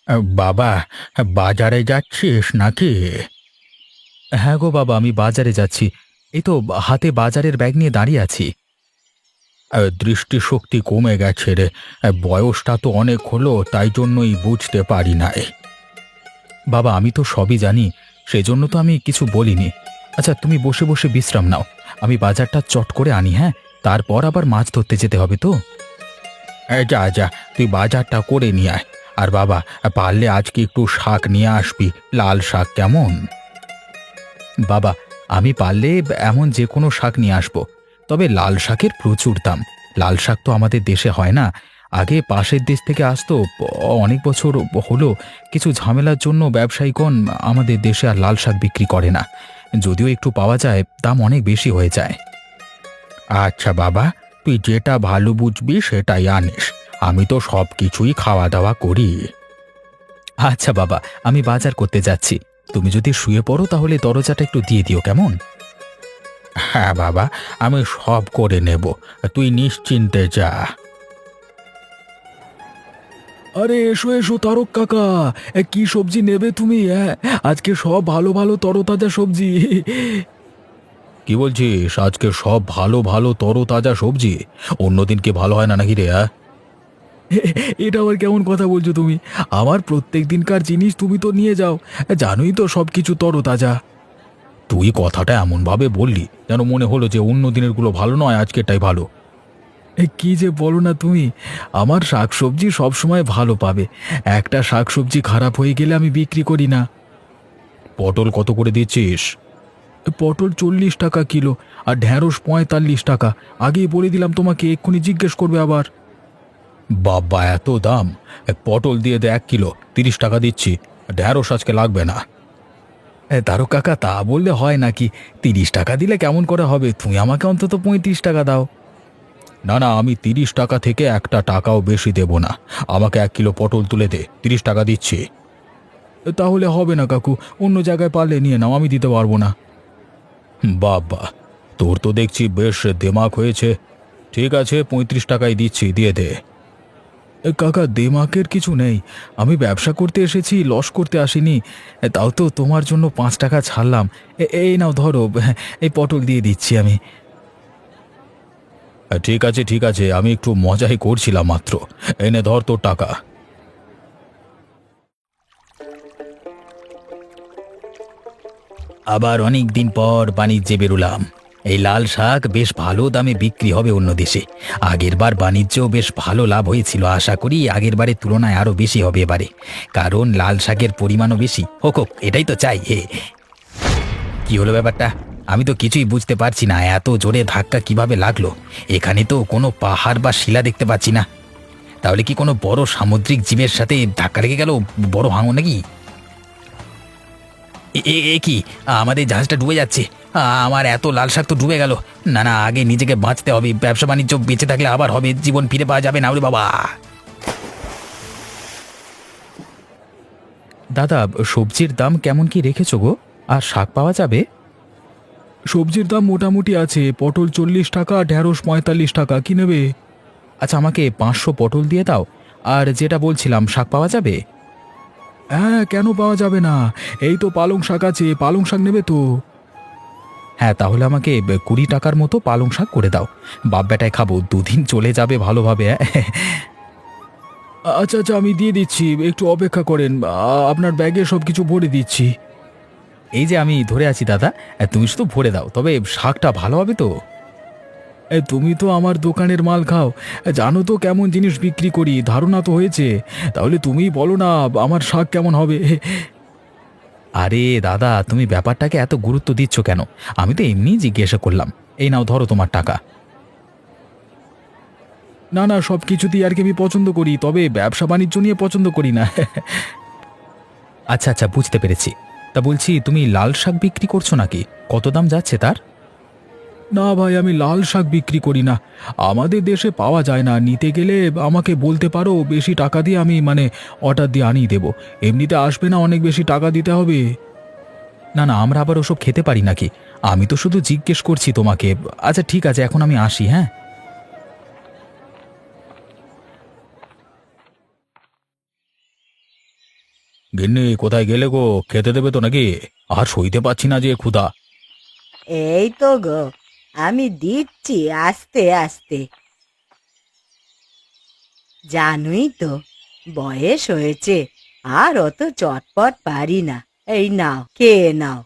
বাবা, বাজারে যাচ্ছিস নাকি? হ্যাঁ গো বাবা, আমি বাজারে যাচ্ছি। এই তো হাতে বাজারের ব্যাগ নিয়ে দাঁড়িয়ে আছি। দৃষ্টিশক্তি কমে গেছে রে। বয়সটা তো অনেক হলো, তাই জন্যই বুঝতে পারি নাই। বাবা, আমি তো সবই জানি, সেজন্য তো আমি কিছু বলিনি। আচ্ছা, তুমি বসে বসে বিশ্রাম নাও। আমি বাজারটা চট করে আনি, হ্যাঁ? তারপর আবার মাছ ধরতে যেতে হবে তো। যা যা, তুই বাজারটা করে নিয়ে আয়। আর বাবা, পারলে আজকে একটু শাক নিয়ে আসবি, লাল শাক, কেমন? বাবা, আমি পারলে এমন যে কোনো শাক নিয়ে আসবো, তবে লাল শাকের প্রচুর দাম। লাল শাক তো আমাদের দেশে হয় না। আগে পাশের দেশ থেকে আসতো, অনেক বছর হলো। কিছু ঝামেলার জন্য ব্যবসায়ীগণ আমাদের দেশে আর লাল শাক বিক্রি করে না। যদিও একটু পাওয়া যায়, দাম অনেক বেশি হয়ে যায়। আচ্ছা বাবা, তুই যেটা ভালো বুঝবি সেটাই আনিস। আমি তো সব কিছুই খাওয়া দাওয়া করি। আচ্ছা বাবা, আমি বাজার করতে যাচ্ছি। তুমি যদি শুয়ে পড়ো তাহলে দরজাটা একটু দিয়ে দিও, কেমন? হ্যাঁ বাবা, আমি সব করে নেব, তুই নিশ্চিন্তে যা। আরে এসো এসো তারক কাকা, কি সবজি নেবে তুমি? আজকে সব ভালো ভালো তরতাজা সবজি। কি বলছিস? আজকে সব ভালো ভালো তরতাজা সবজি? অন্যদিন কি ভালো হয় না নাকি রে? এটা আবার কেমন কথা বলছো তুমি? আমার প্রত্যেক দিনকার জিনিস তুমি তো নিয়ে যাও, জানোই তো সব কিছু তরতাজা। তুই কথাটা এমনভাবে বললি যেন মনে হলো যে অন্য দিনেরগুলো ভালো নয়, আজকেরটাই ভালো। কি যে বলো না তুমি! আমার শাকসবজি সবসময় ভালো পাবে। একটা শাকসবজি খারাপ হয়ে গেলে আমি বিক্রি করি না। পটল কত করে দিচ্ছিস? পটল 40 টাকা কিলো, আর ঢ্যাঁড়স 45 টাকা। আগেই বলে দিলাম তোমাকে, এক্ষুনি জিজ্ঞেস করবে আবার। বাবা, এত দাম! পটল দিয়ে দে 1 কিলো, 30 টাকা দিচ্ছি। ঢ্যাঁড়স আজকে লাগবে না। তারক কাকা, তা বললে হয় নাকি? 30 টাকা দিলে কেমন করে হবে? তুমি আমাকে অন্তত 35 টাকা দাও। না না, আমি 30 টাকা থেকে একটা টাকাও বেশি দেব না। আমাকে 1 কিলো পটল তুলে দে, 30 টাকা দিচ্ছি। তাহলে হবে না কাকু, অন্য জায়গায় পারলে নিয়ে নাও, আমি দিতে পারবো না। বাবা, তোর তো দেখছি বেশ দেমাক হয়েছে। ঠিক আছে, 35 টাকাই দিচ্ছি, দিয়ে দে। কাকা, দেমাকের কিছু নেই। আমি ব্যবসা করতে এসেছি, লস করতে আসিনি। তাও তো তোমার জন্য 5 টাকা ছাড়লাম। এই নাও ধরো, এই পটল দিয়ে দিচ্ছি আমি। ঠিক আছে ঠিক আছে, আমি একটু মজাই করছিলাম মাত্র। এনে ধর তোর টাকা। আবার অনেক দিন পর বাণিজ্যে বেরোলাম। এই লাল শাক বেশ ভালো দামে বিক্রি হবে অন্য দেশে। আগের বার বাণিজ্যও বেশ ভালো লাভ হয়েছিল, আশা করি আগের বারের তুলনায় আরো বেশি হবে এবারে। কারণ লাল শাকের পরিমাণও বেশি হোক হোক, এটাই তো চাই। কি হলো ব্যাপারটা? আমি তো কিছুই বুঝতে পারছি না, এত জোরে ধাক্কা কিভাবে লাগলো? এখানে তো কোনো পাহাড় বা শিলা দেখতে পাচ্ছি না। তাহলে কি কোনো বড় সামুদ্রিক জীবের সাথে ধাক্কা লেগে গেল? বড় ভাঙন নাকি? এ এ- এ কি, আমাদের জাহাজটা ডুবে যাচ্ছে! আমার এত লাল শাক তো ডুবে গেল। না না, আগে নিজেকে বাঁচতে হবে, ব্যবসা বাণিজ্য বেঁচে থাকলে আবার হবে, জীবন ফিরে পাওয়া যাবে না ওরে বাবা। দাদা, সবজির দাম কেমন কি রেখেছো গো? আর শাক পাওয়া যাবে? সবজির দাম মোটামুটি আছে, পটল 40 টাকা, ঢ্যাঁড়স 45 টাকা। কি নেবে? আচ্ছা, আমাকে 500 পটল দিয়ে দাও। আর যেটা বলছিলাম, শাক পাওয়া যাবে? হ্যাঁ, কেন পাওয়া যাবে না? এই তো পালং শাক আছে, পালং শাক নেবে তো? হ্যাঁ, তাহলে আমাকে 20 টাকার মতো পালং শাক করে দাও। বাপ বেটায় খাবো, দুদিন চলে যাবে ভালোভাবে। আচ্ছা আচ্ছা, আমি দিয়ে দিচ্ছি, একটু অপেক্ষা করেন। আপনার ব্যাগে সব কিছু ভরে দিচ্ছি। এই যে আমি ধরে আছি দাদা, তুমি শুধু ভরে দাও, তবে শাকটা ভালো হবে তো? তুমি তো আমার দোকানের মাল খাও, জানো তো কেমন জিনিস বিক্রি করি, ধারণা তো হয়েছে। তাহলে তুমিই বলো না, আমার শাক কেমন হবে? আরে দাদা, তুমি ব্যাপারটাকে এত গুরুত্ব দিচ্ছ কেন? আমি তো এমনিই জিজ্ঞাসা করলাম। এই নাও, ধরো তোমার টাকা। না না, সব কিছুতেই আর কি আমি পছন্দ করি, তবে ব্যবসা বাণিজ্য নিয়ে পছন্দ করি না। আচ্ছা আচ্ছা, বুঝতে পেরেছি। তা বলছি, তুমি লাল শাক বিক্রি করছো নাকি? কত দাম যাচ্ছে তার? না ভাই, আমি লাল শাক বিক্রি করি না। আমাদের দেশে পাওয়া যায় না, নিতে গেলে আমাকে বলতে পারো, বেশি টাকা দিয়ে আমি অর্ডার দিয়ে আনিয়ে দেবো। এমনিতে আসবে না, অনেক বেশি টাকা দিতে হবে। না না, আমরা আবার ওসব খেতে পারি নাকি? আমি তো শুধু জিজ্ঞেস করছি তোমাকে। আচ্ছা ঠিক আছে, এখন আমি আসি, হ্যাঁ। গিন্নি কোথায় গেলে গো? খেতে দেবে তো নাকি? আর সইতে পারছি না যে ক্ষুধা। এই তো গো, আমি দিচ্ছি আস্তে আস্তে। জানোই তো, বয়স হয়েছে, আর অত চটপট পারি না। এই নাও, খেয়ে নাও।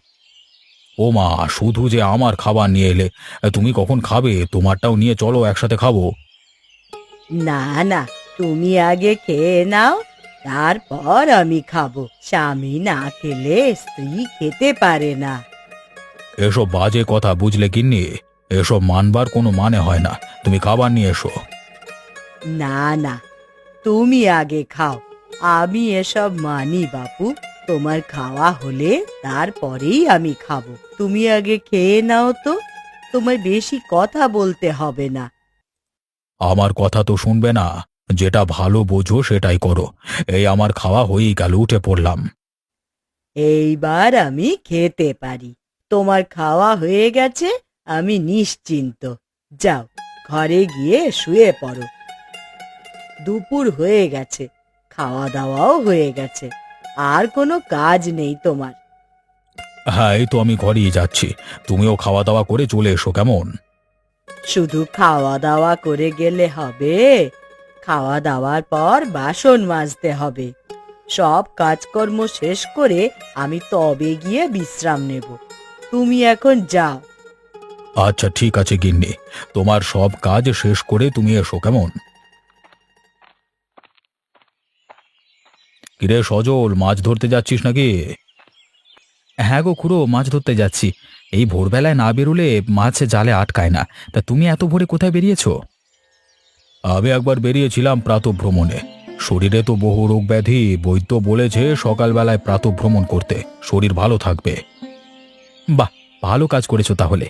ও মা, শুধু যে আমার খাবার নিয়ে এলে। তুমি কখন খাবে? তোমারটাও নিয়ে চলো, একসাথে খাবো। না না, তুমি আগে খেয়ে নাও, তারপর আমি খাবো। স্বামী না খেলে স্ত্রী খেতে পারে না। এসব বাজে কথা, বুঝলে গিন্নি? এসব মানবার কোনো মানে হয় না। তুমি খাবার নিয়ে এসো। না না, তুমি আগে খাও। আমি এসব মানি বাপু। তোমার খাওয়া হলে তারপরেই আমি খাবো। তুমি আগে খেয়ে নাও তো, তোমায় বেশি কথা বলতে হবে না। আমার কথা তো শুনবে না। যেটা ভালো বোঝো সেটাই করো। এই আমার খাওয়া হয়েই গেল, উঠে পড়লাম। এইবার আমি খেতে পারি। তোমার খাওয়া হয়ে গেছে, আমি নিশ্চিন্ত। যাও, ঘরে গিয়ে শুয়ে পড়ো। দুপুর হয়ে গেছে, খাওয়া দাওয়াও হয়ে গেছে, আর কোনো কাজ নেই তোমার। হ্যাঁ, এই তো আমি ঘরেই যাচ্ছি। তুমিও খাওয়া দাওয়া করে চলে এসো, কেমন? শুধু খাওয়া দাওয়া করে গেলে হবে? খাওয়া দাওয়ার পর বাসন মাজতে হবে। সব কাজকর্ম শেষ করে আমি তবে গিয়ে বিশ্রাম নেব। তুমি এখন যাও। আচ্ছা ঠিক আছে গিন্নি, তোমার সব কাজ শেষ করে তুমি এসো, কেমন? কিরে সজল, মাছ ধরতে যাচ্ছিস নাকি? হ্যাঁ গো খুড়ো, মাছ ধরতে যাচ্ছি। এই ভোরবেলায় না বেরোলে মাছ জালে আটকায় না। তা তুমি এত ভোরে কোথায় বেরিয়েছো? আমি একবার বেরিয়েছিলাম প্রাতঃভ্রমণে। শরীরে তো বহু রোগ ব্যাধি, বৈদ্য বলেছে সকালবেলায় প্রাতঃভ্রমণ করতে, শরীর ভালো থাকবে। বাহ, ভালো কাজ করেছো তাহলে।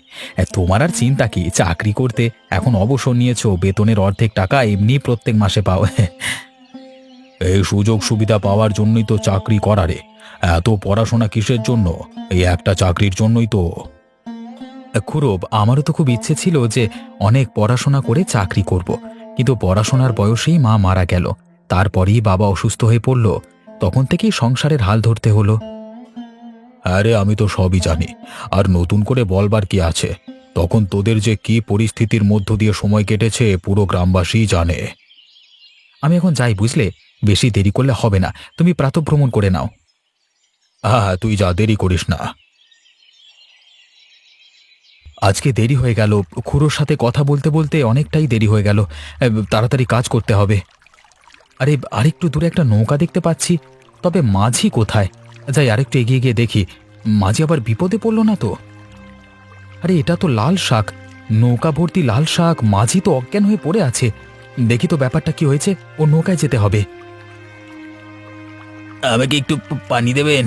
তোমার আর চিন্তা কি, চাকরি করতে এখন অবসর নিয়েছো, বেতনের অর্ধেক টাকা এমনি প্রত্যেক মাসে পাও। এই সুযোগ সুবিধা পাওয়ার জন্যই তো চাকরি করা রে। এত পড়াশোনা কিসের জন্য? এই একটা চাকরির জন্যই তো। খুড়ো, আমারও তো খুব ইচ্ছে ছিল যে অনেক পড়াশোনা করে চাকরি করব, কিন্তু পড়াশোনার বয়সেই মা মারা গেল। তারপরেই বাবা অসুস্থ হয়ে পড়ল। তখন থেকেই সংসারের হাল ধরতে হলো। আরে আমি তো সবই জানি, আর নতুন করে বলবার কি আছে? তখন তোদের যে কি পরিস্থিতির মধ্য দিয়ে সময় কেটেছে পুরো গ্রামবাসী জানে। আমি এখন যাই, বুঝলে? বেশি দেরি করলে হবে না। তুমি প্রাতঃভ্রমণ করে নাও। হ্যাঁ হ্যাঁ, তুই যা, দেরি করিস না। আজকে দেরি হয়ে গেল। খুড়োর সাথে কথা বলতে বলতে অনেকটাই দেরি হয়ে গেল। তাড়াতাড়ি কাজ করতে হবে। আরে আরেকটু দূরে একটা নৌকা দেখতে পাচ্ছি, তবে মাঝি কোথায়? যাই আরেকটু এগিয়ে গিয়ে দেখি। মাঝি আবার বিপদে পড়ল না তো? আরে এটা তো লাল শাক, নৌকা ভর্তি লাল শাক, মাঝি তো অজ্ঞান হয়ে পড়ে আছে। দেখি তো ব্যাপারটা কি হয়েছে। ও নৌকায় যেতে হবে। আমাকে একটু পানি দেবেন?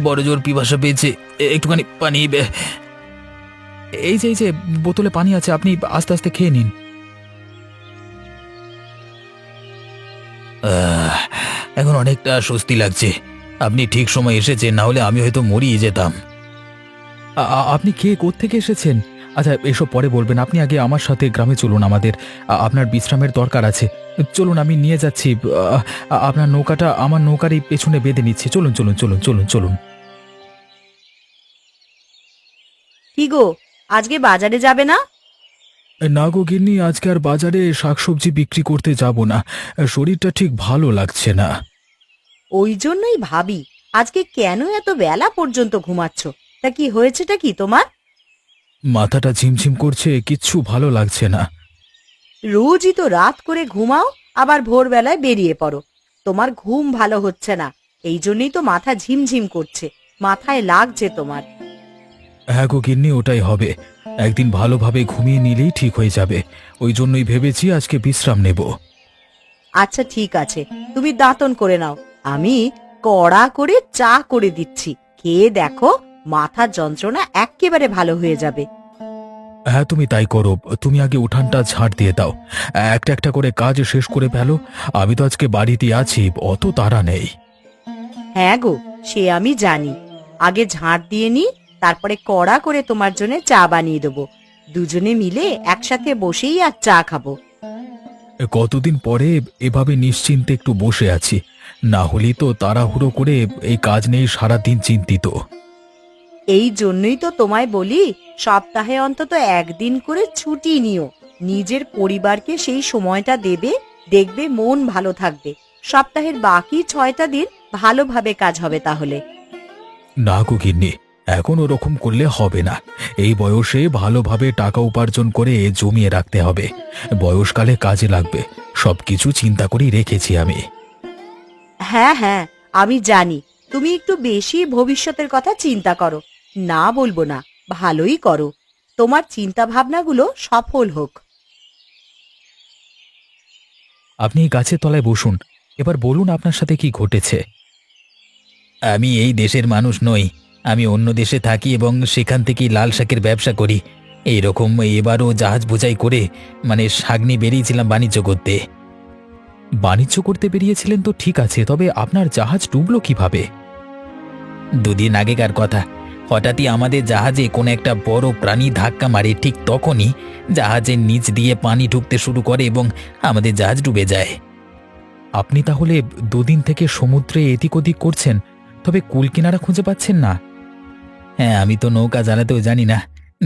বড় জোর পিপাসা পেয়েছে, একটুখানি পানি। এই যে বোতলে পানি আছে, আপনি আস্তে আস্তে খেয়ে নিন। এখন অনেকটা স্বস্তি লাগছে। আপনি ঠিক সময় এসেছেন, না হলে আমি হয়তো মরিয়ে যেতাম। আপনি খেয়ে কোত্থেকে এসেছেন? আচ্ছা এসব পরে বলবেন, আপনি আগে আমার সাথে গ্রামে চলুন। আমাদের আপনার বিশ্রামের দরকার আছে। চলুন, আমি নিয়ে যাচ্ছি। আপনার নৌকাটা আমার নৌকার এই পেছনে বেঁধে নিচ্ছি। চলুন চলুন চলুন চলুন চলুন। কি গো, আজকে বাজারে যাবে না? না গো গিন্নি, আজকে আর বাজারে শাকসবজি বিক্রি করতে যাব না। শরীরটা ঠিক ভালো লাগছে না। ওই জন্যই ভাবি, আজকে কেন এত বেলা পর্যন্ত ঘুমাচ্ছ? তা কি হয়েছেটা কি তোমার? মাথাটা ঝিমঝিম করছে, কিচ্ছু ভালো লাগছে না। রোজই তো রাত করে ঘুমাও, আবার ভোরবেলায় বেরিয়ে পড়ো। তোমার ঘুম ভালো হচ্ছে না, এই জন্যই তো মাথা ঝিমঝিম করছে। মাথায় লাগছে তোমার। হ্যাঁ গো গিন্নি, ওটাই হবে। একদিন ভালোভাবে ঘুমিয়ে নিলেই ঠিক হয়ে যাবে। ওই জন্যই ভেবেছি আজকে বিশ্রাম নেব। আচ্ছা ঠিক আছে, তুমি দাঁতন করে নাও। আমি কড়া করে চা করে দিচ্ছি, খেয়ে দেখো, মাথার যন্ত্রণা এক্কেবারে ভালো হয়ে যাবে। হ্যাঁ তুমি তাই করো। তুমি আগে উঠানটা ঝাড় দিয়ে দাও। একটা একটা করে কাজ শেষ করে ফেলো। আমি তো আজকে বাড়িতে আছি, অত তাড়া নেই। হ্যাঁ গো, সে আমি জানি। আগে ঝাঁট দিয়ে নি, তারপরে কড়া করে তোমার জন্য চা বানিয়ে দেবো। দুজনে মিলে একসাথে বসেই আর চা খাবো। কতদিন পরে এভাবে নিশ্চিন্তে একটু বসে আছি। না হলেই তো তাড়াহুড়ো করে এই কাজ নিয়ে সারাদিন চিন্তিত। এই জন্যই তো তোমায় বলি, সপ্তাহে অন্তত একদিন করে ছুটি নিও। নিজের পরিবারকে সেই সময়টা দেবে, দেখবে মন ভালো থাকবে। সপ্তাহের বাকি 6টা দিন ভালোভাবে কাজ হবে তাহলে। না গো গিন্নি, এখন ওরকম করলে হবে না। এই বয়সে ভালোভাবে টাকা উপার্জন করে জমিয়ে রাখতে হবে, বয়সকালে কাজে লাগবে। সবকিছু চিন্তা করেই রেখেছি আমি। হ্যাঁ হ্যাঁ, আমি জানি তুমি একটু বেশি ভবিষ্যতের কথা চিন্তা করো। না বলবো না, ভালোই করো। তোমার চিন্তা ভাবনাগুলো সফল হোক। আপনি এই গাছের তলায় বসুন, এবার বলুন আপনার সাথে কি ঘটেছে। আমি এই দেশের মানুষ নই, আমি অন্য দেশে থাকি এবং সেখান থেকেই লাল শাকের ব্যবসা করি। এইরকম এবারও জাহাজ বোঝাই করে শাক নিয়ে বেরিয়েছিলাম বাণিজ্য করতে। বাণিজ্য করতে বেরিয়েছিলেন তো ঠিক আছে, তবে আপনার জাহাজ ডুবলো কিভাবে? দুদিন আগেকার কথা, হঠাৎই আমাদের জাহাজে কোনো একটা বড় প্রাণী ধাক্কা মারে। ঠিক তখনই জাহাজের নিচ দিয়ে পানি ঢুকতে শুরু করে এবং আমাদের জাহাজ ডুবে যায়। আপনি তাহলে দুদিন থেকে সমুদ্রে এদিক ওদিক করছেন, তবে কুল কিনারা খুঁজে পাচ্ছেন না? হ্যাঁ, আমি তো নৌকা চালাতেও জানি না।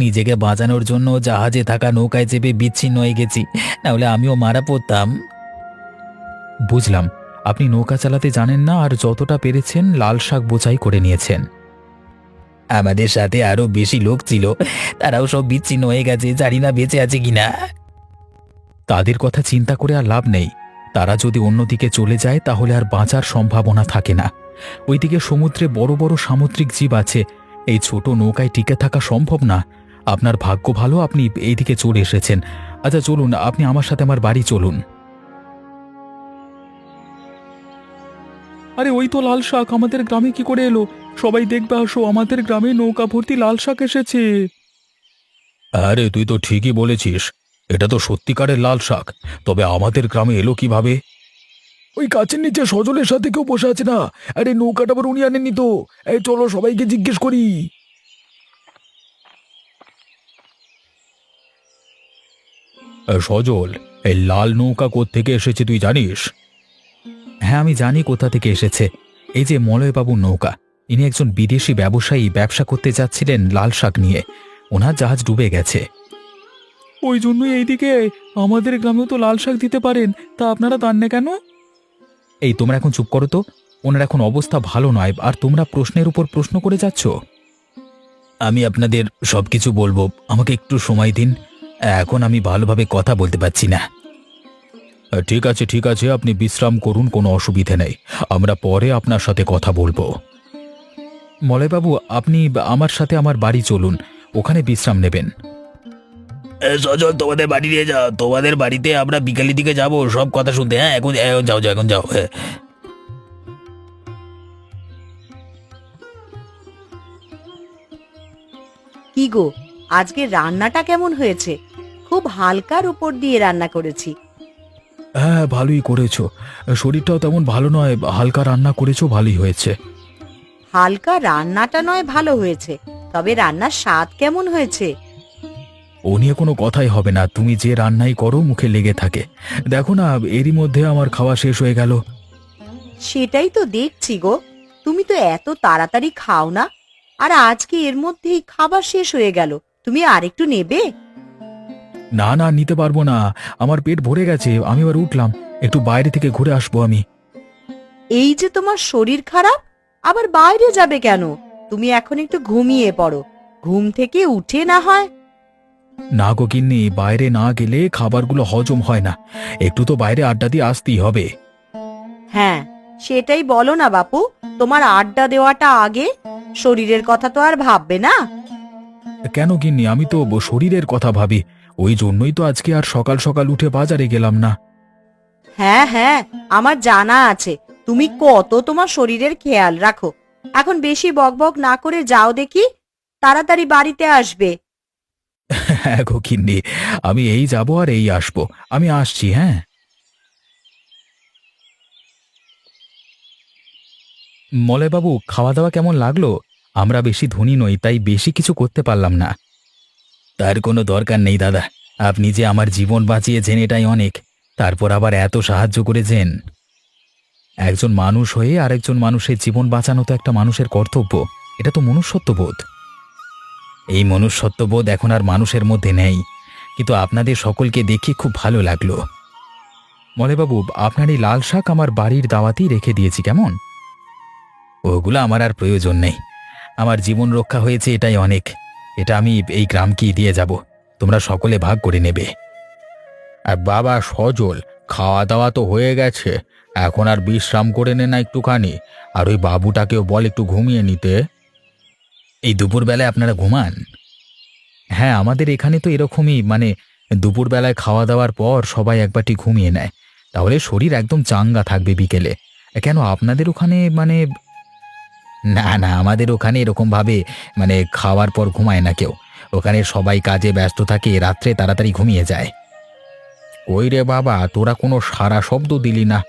নিজেকে বাঁচানোর জন্য জাহাজে থাকা নৌকায় চেপে বিচ্ছিন্ন হয়ে গেছি, নাহলে আমিও মারা পড়তাম। বুঝলাম, আপনি নৌকা চালাতে জানেন না আর যতটা পেরেছেন লাল শাক বোঝাই করে নিয়েছেন। আমাদের সাথে আরো বেশি লোক ছিল, তারাও সব বিচ্ছিন্ন হয়ে গেছে, জানি না বেঁচে আছে কিনা। তাদের কথা চিন্তা করে আর লাভ নেই। তারা যদি অন্যদিকে চলে যায় তাহলে আর বাঁচার সম্ভাবনা থাকে না। ওইদিকে সমুদ্রে বড় বড় সামুদ্রিক জীব আছে, এই ছোট নৌকায় টিকে থাকা সম্ভব না। আপনার ভাগ্য ভালো আপনি এইদিকে চলে এসেছেন। আচ্ছা চলুন, আপনি আমার সাথে আমার বাড়ি চলুন। আরে ওই তো লাল শাক আমাদের গ্রামে কি করে এলো? সবাই দেখবে, আসো, আমাদের গ্রামে নৌকা ভর্তি লাল শাক এসেছে। আরে তুই তো ঠিকই বলেছিস, এটা তো সত্যিকারের লাল শাক। তবে আমাদের গ্রামে এলো কিভাবে? ওই গাছের নিচে সজলের সাথে কেউ বসে আছে না? আরে নৌকাটা আবার উনি আনেননি তো। এই চলো সবাইকে জিজ্ঞেস করি। সজল, এই লাল নৌকা কোত্থেকে এসেছে তুই জানিস? হ্যাঁ, আমি জানি কোথা থেকে এসেছে। এই যে মলয়বাবুর নৌকা। ইনি একজন বিদেশি ব্যবসায়ী, ব্যবসা করতে যাচ্ছিলেন লাল শাক নিয়ে। ওনার জাহাজ ডুবে গেছে। ওই জন্যই এইদিকে আমাদের গ্রামেও তো লাল শাক দিতে পারেন, তা আপনারা দান না কেন? এই তোমরা এখন চুপ করো তো। ওনার এখন অবস্থা ভালো নয়, আর তোমরা প্রশ্নের উপর প্রশ্ন করে যাচ্ছ। আমি আপনাদের সবকিছু বলবো, আমাকে একটু সময় দিন। এখন আমি ভালোভাবে কথা বলতে পারছি না। ঠিক আছে ঠিক আছে, আপনি বিশ্রাম করুন, কোনো অসুবিধে নেই। আমরা পরে আপনার সাথে কথা বলবো। মলয়বাবু, আপনি আমার সাথে আমার বাড়ি চলুন, ওখানে বিশ্রাম নেবেন। সজল, তোমাদের বাড়ি নিয়ে যাও। তোমাদের বাড়িতে আমরা বিকালের দিকে যাব সব কথা শুনতে। হ্যাঁ, এখন এখন যাও যাও, এখন যাও। হ্যাঁ। কি গো, আজকে রান্নাটা কেমন হয়েছে? খুব হালকার উপর দিয়ে রান্না করেছি। হ্যাঁ, ভালোই করেছো। শরীরটাও তেমন ভালো নয়, হালকা রান্না করেছো, ভালোই হয়েছে। হালকা রান্নাটা নয় ভালো হয়েছে, তবে রান্নার স্বাদ কেমন হয়েছে? ও নিয়ে কোনো কথাই হবে না, তুমি যে রান্নাই করো মুখে লেগে থাকে। দেখো না, এরই মধ্যে আমার খাওয়া শেষ হয়ে গেল। সেটাই তো দেখছি গো, তুমি তো এত তাড়াতাড়ি খাও না। আর আজকে এর মধ্যেই খাবার শেষ হয়ে গেল। তুমি আরেকটু নেবে? না না, নিতে পারবো না, আমার পেট ভরে গেছে। আমি এবার উঠলাম, একটু বাইরে থেকে ঘুরে আসবো আমি। এই যে তোমার শরীর খারাপ, আবার বাইরে যাবে কেন? তুমি এখন একটু ঘুমিয়ে পড়ো, ঘুম থেকে উঠে না হয়। না গো গিন্নি, বাইরে না গেলে খাবারগুলো হজম হয় না। একটু তো বাইরে আড্ডা দিয়ে আসতেই হবে। হ্যাঁ, সেটাই বলো না বাপু, তোমার আড্ডা দেওয়াটা আগে, শরীরের কথা তো আর ভাববে না। কেন গিন্নি, আমি তো শরীরের কথা ভাবি। ওই জন্যই তো আজকে আর সকাল সকাল উঠে বাজারে গেলাম না। হ্যাঁ হ্যাঁ, আমার জানা আছে তুমি কত তোমার শরীরের খেয়াল রাখো। এখন বেশি বকবক না করে যাও দেখি, তাড়াতাড়ি বাড়িতে আসবে। হ্যাঁ গো গিন্নি, আমি এই যাব আর এই আসবো। আমি আসছি, হ্যাঁ। মলয়বাবু, খাওয়া দাওয়া কেমন লাগলো? আমরা বেশি ধনী নই, তাই বেশি কিছু করতে পারলাম না। তার কোনো দরকার নেই দাদা, আপনি যে আমার জীবন বাঁচিয়েছেন এটাই অনেক। তারপর আবার এত সাহায্য করেছেন। একজন মানুষ হয়ে আরেকজন মানুষের জীবন বাঁচানো তো একটা মানুষের কর্তব্য। এটা তো মনুষ্যত্ববোধ। এই মনুষ্যত্ববোধ এখন আর মানুষের মধ্যে নেই, কিন্তু আপনাদের সকলকে দেখে খুব ভালো লাগলো। মলেবাবু, আপনার এই লাল শাক আমার বাড়ির দাওয়াতেই রেখে দিয়েছি, কেমন? ওগুলো আমার আর প্রয়োজন নেই। আমার জীবন রক্ষা হয়েছে, এটাই অনেক। এটা আমি এই গ্রামকেই দিয়ে যাব, তোমরা সকলে ভাগ করে নেবে। আর বাবা সজল, খাওয়া দাওয়া তো হয়ে গেছে, এখন আর বিশ্রাম করে নে না একটুখানি। আর ওই বাবুটাকেও বল একটু ঘুমিয়ে নিতে। এই দুপুরবেলায় আপনারা ঘুমান? হ্যাঁ, আমাদের এখানে তো এরকমই, মানে দুপুরবেলায় খাওয়া দাওয়ার পর সবাই একবারটি ঘুমিয়ে নেয়, তাহলে শরীর একদম চাঙ্গা থাকবে বিকেলে। কেন আপনাদের ওখানে মানে? না না, আমাদের ওখানে এরকম ভাবে মানে খাওয়ার পর ঘুমায় না কেউ। ওখানে সবাই কাজে ব্যস্ত থাকে, রাত্রে তাড়াতাড়ি ঘুমিয়ে যায়। ওই রে বাবা, তোরা কোনো সারা শব্দ দিলি না,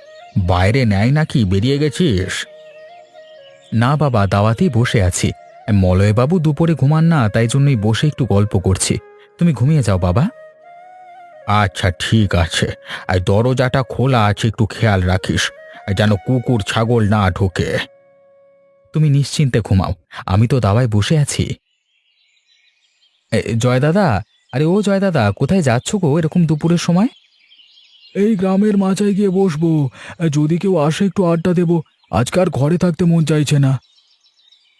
বাইরে নেয় নাকি, বেরিয়ে গেছিস? না বাবা, দাওয়াতেই বসে আছি। মলয়বাবু দুপুরে ঘুমান না, তাই জন্যই বসে একটু গল্প করছি। তুমি ঘুমিয়ে যাও বাবা। আচ্ছা ঠিক আছে, আর দরজাটা খোলা আছে, একটু খেয়াল রাখিস যেন কুকুর ছাগল না ঢোকে। তুমি নিশ্চিন্তে ঘুমাও, আমি তো দাওয়ায় বসে আছি। জয় দাদা, আরে ও জয় দাদা, কোথায় যাচ্ছ গো এরকম দুপুরের সময়? এই গ্রামের মাচায় গিয়ে বসবো, যদি কেউ আসে একটু আড্ডা দেবো। আজকাল ঘরে থাকতে মন চাইছে না।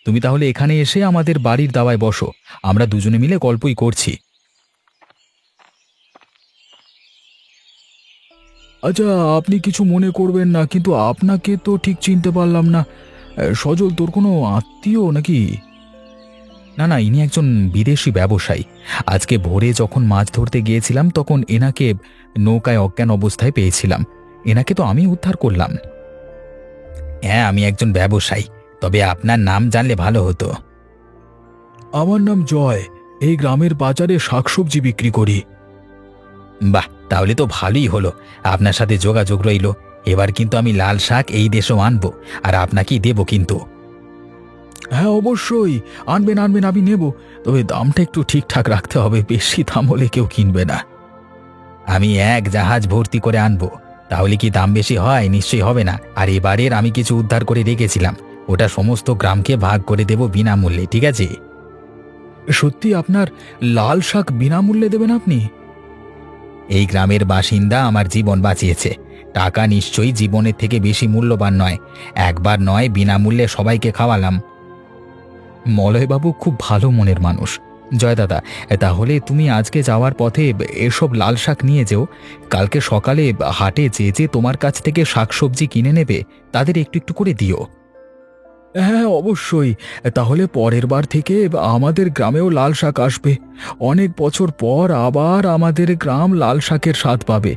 তুমি তাহলে এখানে এসে আমাদের বাড়ির দাওয়ায় বসো, আমরা দুজনে মিলে গল্পই করছি। আচ্ছা, আপনি কিছু মনে করবেন না, কিন্তু আপনাকে তো ঠিক চিনতে পারলাম না। সজল, তোর কোনো আত্মীয় নাকি? না না, ইনি একজন বিদেশি ব্যবসায়ী। আজকে ভোরে যখন মাছ ধরতে গিয়েছিলাম তখন এনাকে নৌকায় অজ্ঞান অবস্থায় পেয়েছিলাম। এনাকে তো আমি উদ্ধার করলাম। হ্যাঁ, আমি একজন ব্যবসায়ী, তবে আপনার নাম জানলে ভালো হতো। আমার নাম জয়, এই গ্রামের বাজারে শাকসবজি বিক্রি করি। বাহ, তাহলে তো ভালোই হলো, আপনার সাথে যোগাযোগ রইল। এবার কিন্তু আমি লাল শাক এই দেশেও আনবো, আর আপনাকেই দেবো কিন্তু। হ্যাঁ অবশ্যই, আনবেন আনবেন, আমি নেব, তবে দামটা একটু ঠিকঠাক রাখতে হবে, বেশি দাম হলে কেউ কিনবে না। আমি এক জাহাজ ভর্তি করে আনবো, তাহলে কি দাম বেশি হয়? নিশ্চয়ই হবে না। আর এবারের আমি কিছু উদ্ধার করে রেখেছিলাম, ওটা সমস্ত গ্রামকে ভাগ করে দেব বিনামূল্যে, ঠিক আছে? সত্যি আপনার লাল শাক বিনামূল্যে দেবেন আপনি? এই গ্রামের বাসিন্দা আমার জীবন বাঁচিয়েছে, টাকা নিশ্চয়ই জীবনের থেকে বেশি মূল্যবান নয়। একবার নয়, বিনামূল্যে সবাইকে খাওয়ালাম। মলয়বাবু খুব ভালো মনের মানুষ। জয় দাদা, তাহলে তুমি আজকে যাওয়ার পথে এসব লাল শাক নিয়ে যেও। কালকে সকালে হাটে যে যে তোমার কাছ থেকে শাকসবজি কিনে নেবে তাদের একটু একটু করে দিও। হ্যাঁ অবশ্যই, তাহলে পরের বার থেকে আমাদের গ্রামেও লাল শাক আসবে। অনেক বছর পর আবার আমাদের গ্রাম লাল শাকের স্বাদ পাবে,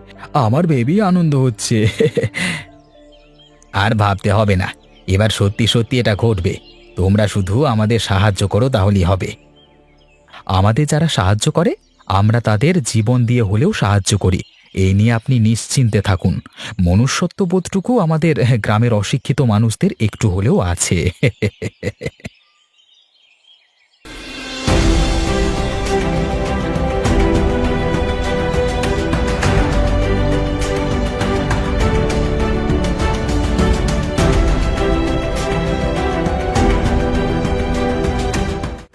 আমার ভেবেই আনন্দ হচ্ছে। আর ভাবতে হবে না, এবার সত্যি সত্যি এটা ঘটবে। তোমরা শুধু আমাদের সাহায্য করো, তাহলেই হবে। আমাদের যারা সাহায্য করে আমরা তাদের জীবন দিয়ে হলেও সাহায্য করি, এই নিয়ে আপনি নিশ্চিন্তে থাকুন। মনুষ্যত্ববোধটুকু আমাদের গ্রামের অশিক্ষিত মানুষদের একটু হলেও আছে।